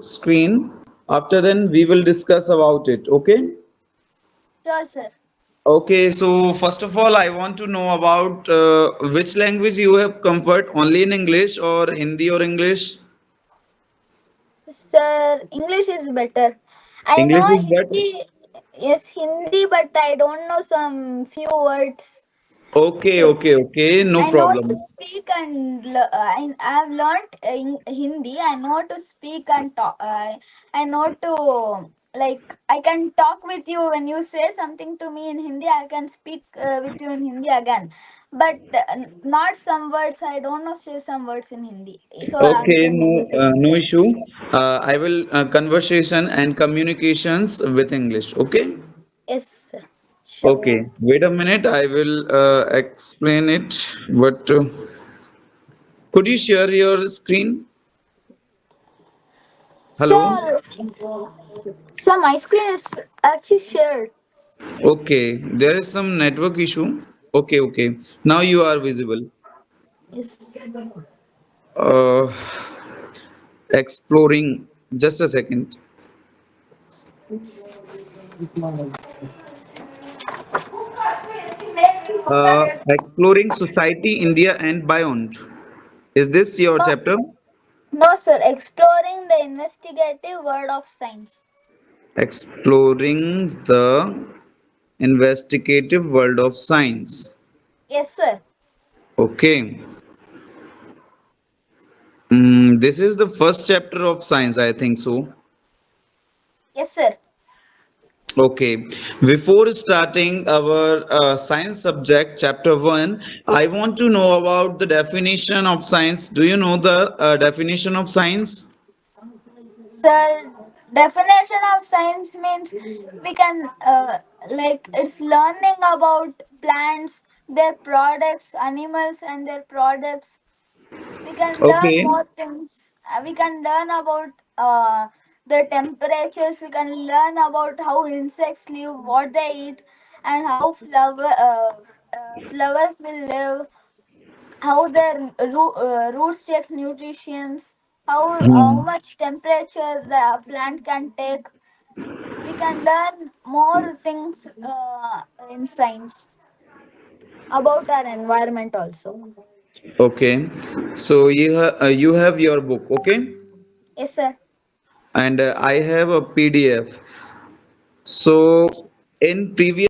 screen. After then, we will discuss about it. Okay. Sure, sir. Okay. So first of all, I want to know about which language you have comfort, only in English or Hindi or English. Sir, English is better. I English know is better. Hindi, yes, Hindi, but I don't know some few words. Okay, Still, okay, okay. No I know to problem. speak and I have learned Hindi. I know to speak and talk. I know to like I can talk with you when you say something to me in Hindi. I can speak with you in Hindi again, but not some words. I don't know say some words in Hindi. So I'm Okay, from no, English no subject. issue. I will conversation and communications with English. Okay. Yes, sir. Sure. Okay. Wait a minute. I will explain it. But could you share your screen? Hello. Sir, some ice cream is actually shared. Okay. There is some network issue. Okay. Okay. Now you are visible. Yes. Uh, exploring. Just a second. Exploring society, India, and beyond. Is this your No, chapter? no, sir. Exploring the investigative world of science. Exploring the investigative world of science. Yes, sir. Okay. This is the first chapter of science, I think so. Yes, sir. Okay. Before starting our science subject, chapter 1, I want to know about the definition of science. Do you know the definition of science? Sir, definition of science means we can like it's learning about plants, their products, animals, and their products. We can learn Okay. more things. We can learn about the temperatures. We can learn about how insects live, what they eat, and how flowers will live, how their roots take nutrients, how Hmm. much temperature the plant can take. We can learn more things in science about our environment also. Okay. So you have your book, okay? Yes, sir. And I have a PDF. So in previous